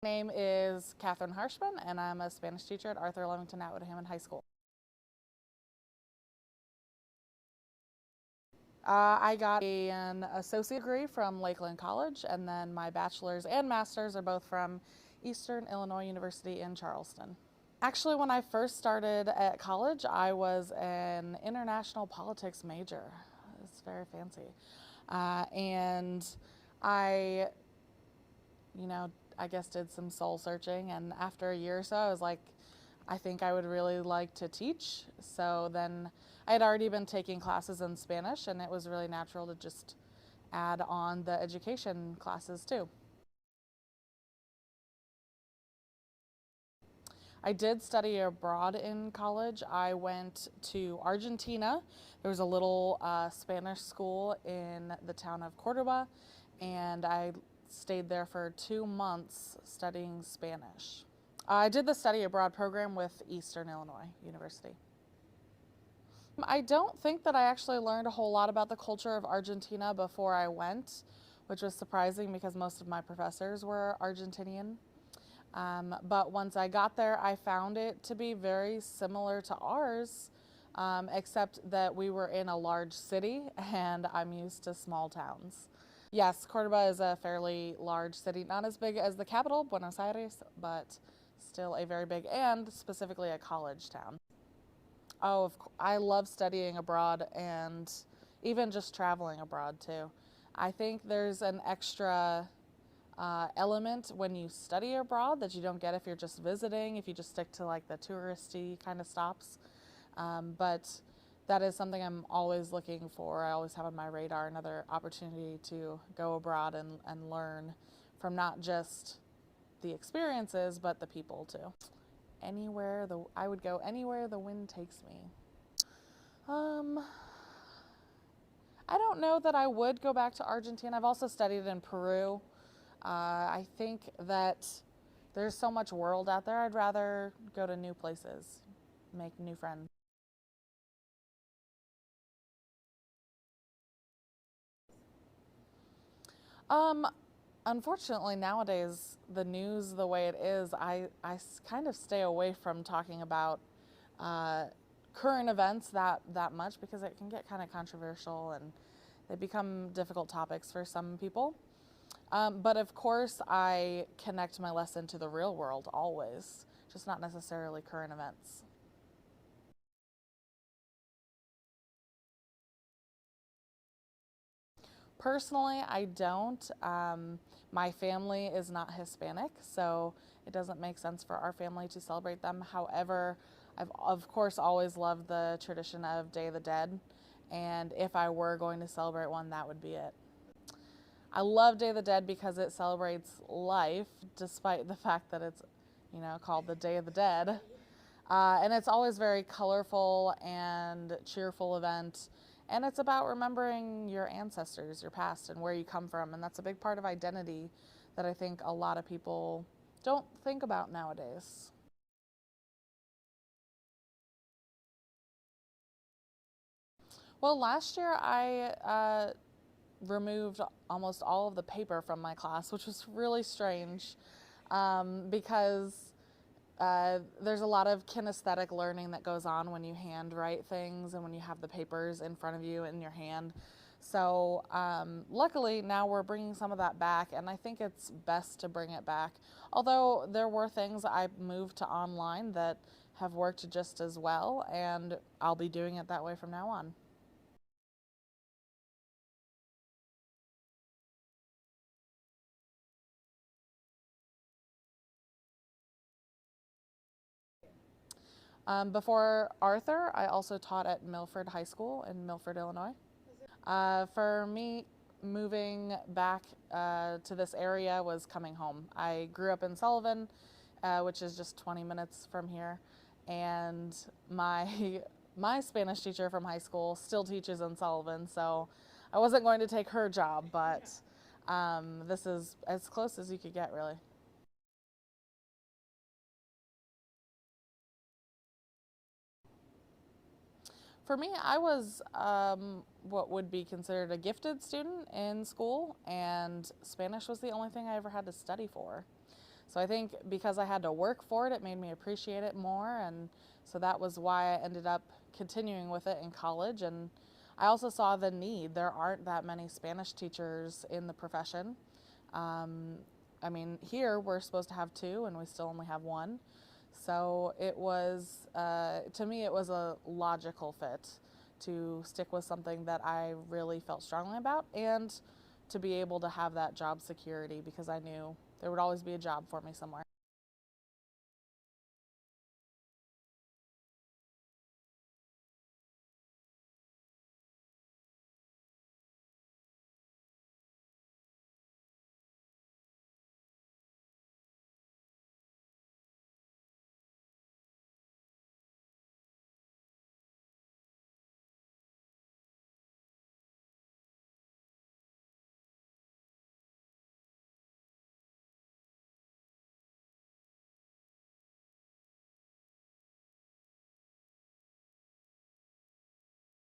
My name is Catherine Harshman, and I'm a Spanish teacher at Arthur Leamington Atwood Hammond High School. I got an associate degree from Lakeland College, and then my bachelor's and master's are both from Eastern Illinois University in Charleston. Actually, when I first started at college, I was an international politics major. It's very fancy. And I, I guess did some soul searching, and after a year or so, I was like, I think I would really like to teach. So then I had already been taking classes in Spanish, and it was really natural to just add on the education classes too. I did study abroad in college. I went to Argentina. There was a little Spanish school in the town of Cordoba, and I stayed there for 2 months studying Spanish. I did the study abroad program with Eastern Illinois University. I don't think that I actually learned a whole lot about the culture of Argentina before I went, which was surprising because most of my professors were Argentinian. But once I got there, I found it to be very similar to ours, except that we were in a large city and I'm used to small towns. Yes, Cordoba is a fairly large city, not as big as the capital, Buenos Aires, but still a very big and specifically a college town. Oh, I love studying abroad and even just traveling abroad too. I think there's an extra element when you study abroad that you don't get if you're just visiting, if you just stick to like the touristy kind of stops. But that is something I'm always looking for. I always have on my radar another opportunity to go abroad and learn from not just the experiences, but the people too. I would go anywhere the wind takes me. Um, I don't know that I would go back to Argentina. I've also studied in Peru. I think that there's so much world out there. I'd rather go to new places, make new friends. Um, Unfortunately, nowadays, the news the way it is, kind of stay away from talking about uh, current events that much because it can get kind of controversial and they become difficult topics for some people. But of course, I connect my lesson to the real world always, just not necessarily current events. Personally, I don't. My family is not Hispanic, so it doesn't make sense for our family to celebrate them. However, I've of course always loved the tradition of Day of the Dead, and if I were going to celebrate one, that would be it. I love Day of the Dead because it celebrates life, despite the fact that it's, called the Day of the Dead. And it's always very colorful and cheerful event. And it's about remembering your ancestors, your past, and where you come from. And that's a big part of identity that I think a lot of people don't think about nowadays. Well, last year I removed almost all of the paper from my class, which was really strange because there's a lot of kinesthetic learning that goes on when you handwrite things and when you have the papers in front of you in your hand. So luckily now we're bringing some of that back, and I think it's best to bring it back. Although there were things I moved to online that have worked just as well, and I'll be doing it that way from now on. Before Arthur, I also taught at Milford High School in Milford, Illinois. For me, moving back to this area was coming home. I grew up in Sullivan, which is just 20 minutes from here, and my my Spanish teacher from high school still teaches in Sullivan, so I wasn't going to take her job, but this is as close as you could get, really. For me, I was what would be considered a gifted student in school, and Spanish was the only thing I ever had to study for. So I think because I had to work for it, it made me appreciate it more. And so that was why I ended up continuing with it in college. And I also saw the need. There aren't that many Spanish teachers in the profession. I mean, here we're supposed to have two, and we still only have one. So it was, to me, it was a logical fit to stick with something that I really felt strongly about and to be able to have that job security because I knew there would always be a job for me somewhere.